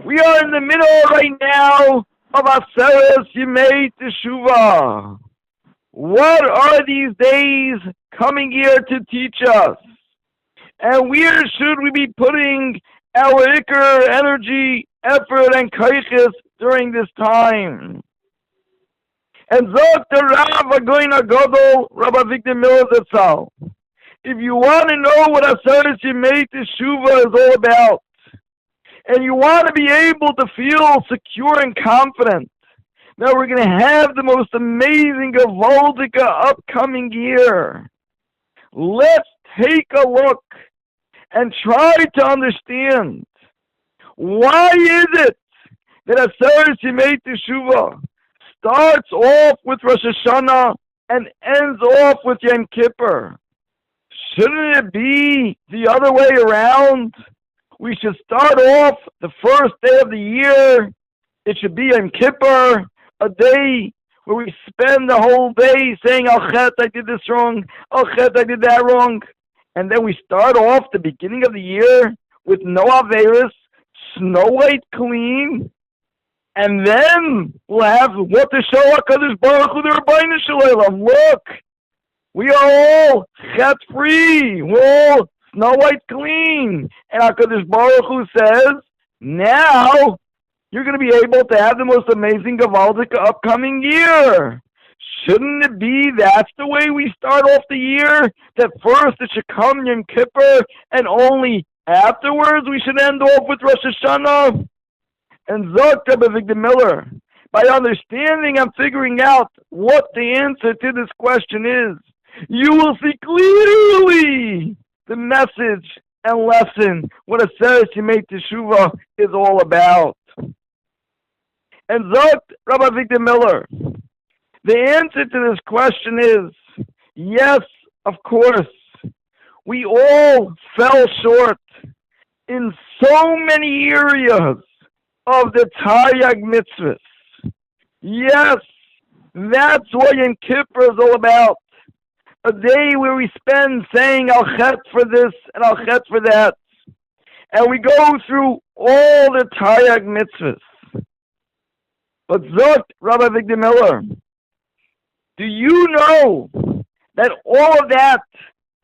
We are in the middle right now of Aseret Yemei Teshuvá. What are these days coming here to teach us? And where should we be putting our ikar, energy, effort, and kaiches during this time? And zok the Rabbi Avigdor Rabbi Avigdor Miller zt'l. If you want to know what Aseret Yemei Teshuvá is all about, and you want to be able to feel secure and confident that we're going to have the most amazing Gavaldica upcoming year, let's take a look and try to understand, why is it that Aseret Yemei Teshuvá starts off with Rosh Hashanah and ends off with Yom Kippur? Shouldn't it be the other way around? We should start off the first day of the year. It should be Yom Kippur, a day where we spend the whole day saying, Al Chet, I did this wrong. Al Chet, I did that wrong. And then we start off the beginning of the year with no Averis, Snow White clean. And then we'll have what to show HaKadosh Baruch Hu, the Rabbeinu Shalom. Look, we are all Chet free. We're all Snow White clean. And HaKadosh Baruch Hu says, now you're going to be able to have the most amazing Gavaldica upcoming year. Shouldn't it be that's the way we start off the year? That first it should come Yom Kippur, and only afterwards we should end off with Rosh Hashanah? And zok Rabbi Avigdor Miller, by understanding and figuring out what the answer to this question is, you will see clearly the message and lesson, what Aseret Yemei Teshuvá is all about. And zok Rabbi Avigdor Miller, the answer to this question is, yes, of course, we all fell short in so many areas of the Taryag mitzvahs. Yes, that's what Yom Kippur is all about. A day where we spend saying Al Chet for this and Al Chet for that. And we go through all the Taryag mitzvahs. But zok Rabbi Avigdor Miller, do you know that all of that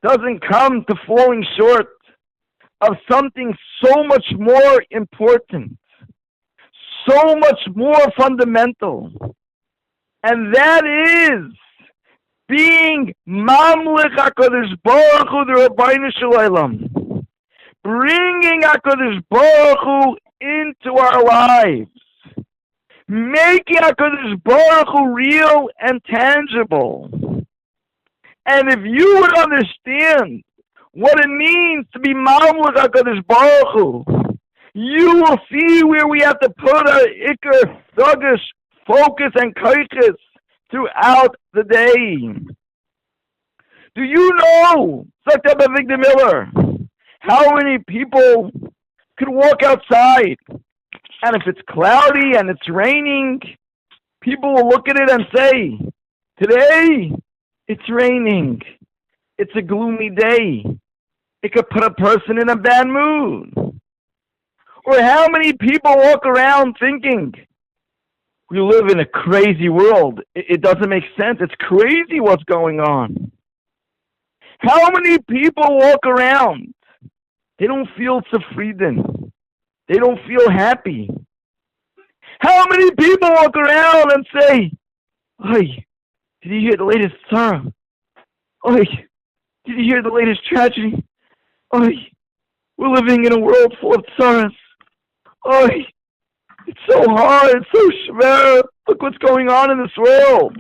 doesn't come to falling short of something so much more important, so much more fundamental? And that is being Mamlech HaKadosh Baruch Hu, the Rabbeinu Shalom, bringing HaKadosh Baruch Hu into our lives, making HaKadosh Baruch Hu real and tangible. And if you would understand what it means to be Mamlech HaKadosh Baruch Hu, you will see where we have to put our ikar, dagesh, focus, and kaiches throughout the day. Do you know, Rabbi Avigdor Miller, how many people could walk outside, and if it's cloudy and it's raining, people will look at it and say, today it's raining. It's a gloomy day. It could put a person in a bad mood. Or how many people walk around thinking, we live in a crazy world. It doesn't make sense. It's crazy what's going on. How many people walk around? They don't feel zufrieden. They don't feel happy. How many people walk around and say, "Oy, did you hear the latest sorrow? Oy, did you hear the latest tragedy? Oy, we're living in a world full of sorrows. Oy, it's so hard, it's so schwer. Look what's going on in this world."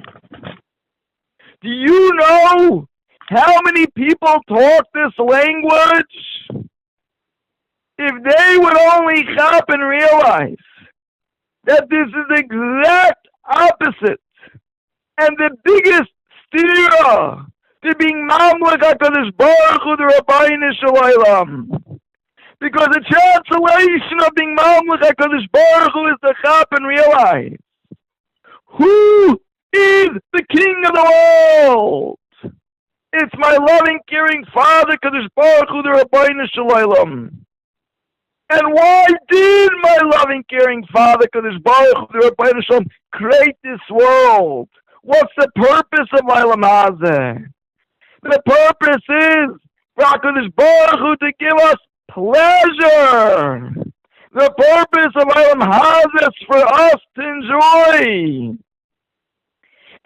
Do you know how many people talk this language? If they would only stop and realize that this is the exact opposite and the biggest stira to being Mamlech HaKadosh Baruch Hu, the Rabbeinu Shalom. Because the translation of being Mamlech HaKadosh Baruch Hu is to stop and realize, who is the King of the world? It's my loving, caring Father, HaKadosh Baruch Hu, the Rabbeinu Shalom. And why did my my loving, caring Father, HaKadosh Baruch Hu, the Rabbi Hashem, create this world? What's the purpose of Olam Hazeh? The purpose is for HaKadosh Baruch Hu to give us pleasure. The purpose of Olam Hazeh is for us to enjoy.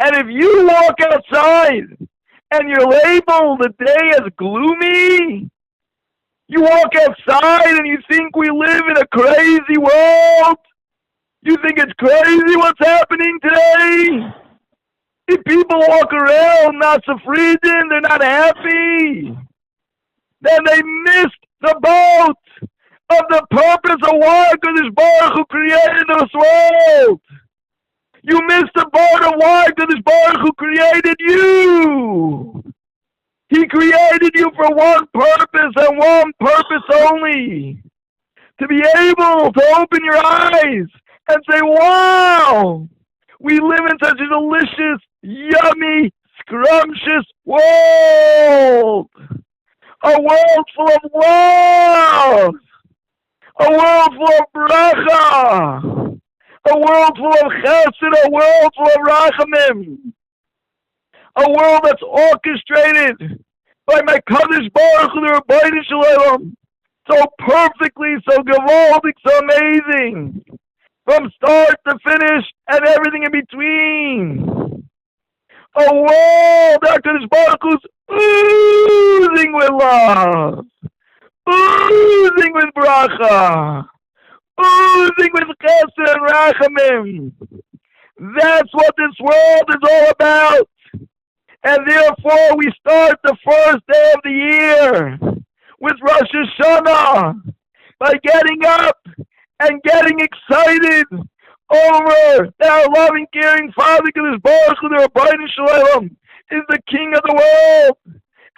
And if you walk outside and you're labeled the day as gloomy, you walk outside and you think we live in a crazy world, you think it's crazy what's happening today? If people walk around not zufrieden, they're not happy, then they missed the boat of the purpose of why HaKadosh Baruch Hu created this world. You missed the boat of why HaKadosh Baruch Hu created you. He created you for one purpose and one purpose only. To be able to open your eyes and say, wow, we live in such a delicious, yummy, scrumptious world. A world full of love. A world full of bracha. A world full of chesed. A world full of rachamim. A world that's orchestrated by my HaKadosh Baruch Hu, the Rabbi Shalom, so perfectly, so gewaldig, so amazing, from start to finish and everything in between. A world that HaKadosh Baruch Hu's oozing with love, oozing with bracha, oozing with chesed and rachamim. That's what this world is all about. And therefore we start the first day of the year with Rosh Hashanah by getting up and getting excited over that our loving, caring Father, HaKadosh Baruch Hu, the Rabbi Shalom, is the King of the world.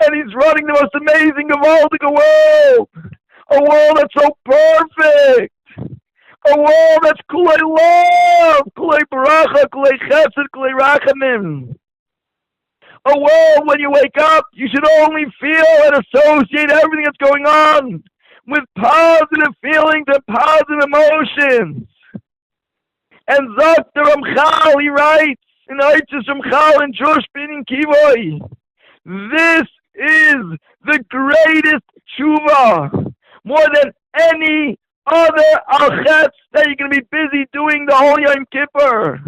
And He's running the most amazing, gewaldige world. A world that's so perfect. A world that's kulei love, kulei baracha, kulei chesed, kulei rachamim. A world when you wake up, you should only feel and associate everything that's going on with positive feelings and positive emotions. And Dr. Ramchal, he writes in Eitzes Ramchal and Josh Bin Kivoy, this is the greatest tshuva, more than any other alchetz that you're going to be busy doing the whole Yom Kippur.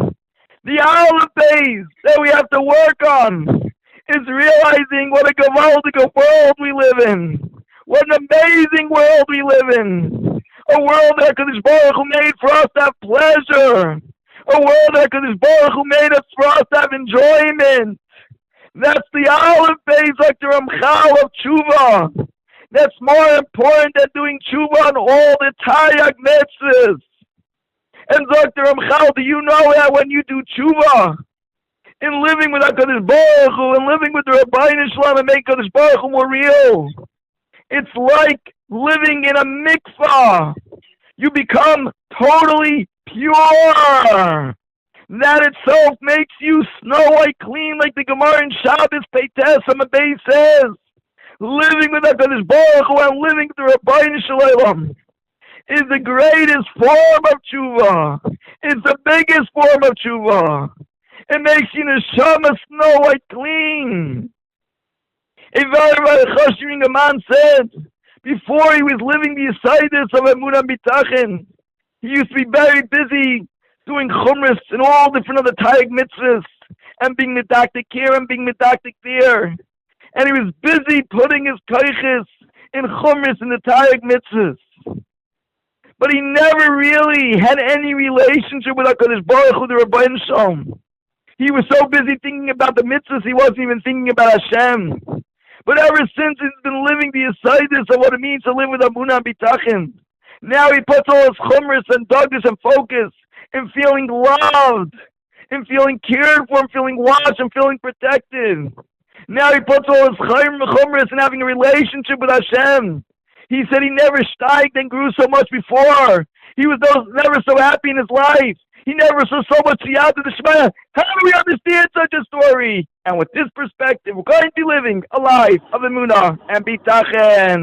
The olive base that we have to work on is realizing what a gewaldige world we live in. What an amazing world we live in. A world that HaKadosh Baruch Hu made for us to have pleasure. A world that HaKadosh Baruch Hu made us for us to have enjoyment. That's the olive base, like the Ramchal of Tshuva. That's more important than doing Tshuva on all the Taryag mitzvahs. And Dr. Ramchal, do you know that when you do tshuva, in living with HaKadosh Baruch Hu, and living with the Rabbi Shalom and make HaKadosh Baruch Hu more real, it's like living in a mikvah. You become totally pure. That itself makes you snow white clean, like the Gemara in Shabbos Peites Amabei says. Living with HaKadosh Baruch Hu and living with the Rabbi Shalom is the greatest form of tshuva. It's the biggest form of tshuva. It makes you neshama snow white clean. A very, very chashuv man said, before he was living the Yesaitis of Emunah bitachon, he used to be very busy doing chumras and all different other taryag mitzvahs, and being medactic here and being medactic there. And he was busy putting his koiches in chumras in the taryag mitzvahs. But he never really had any relationship with HaKadosh Baruch Hu, the Rabbi Shalom. He was so busy thinking about the mitzvahs, he wasn't even thinking about Hashem. But ever since he's been living the Yesaitis of what it means to live with Emunah and bitachon, now he puts all his chumras and doggedness and focus in feeling loved, in feeling cared for, in feeling watched, and feeling protected. Now he puts all his chumras in having a relationship with Hashem. He said he never steiged and grew so much before. He was never so happy in his life. He never saw so much siyata d'shmaya. How do we understand such a story? And with this perspective, we're going to be living a life of emunah and bitachon.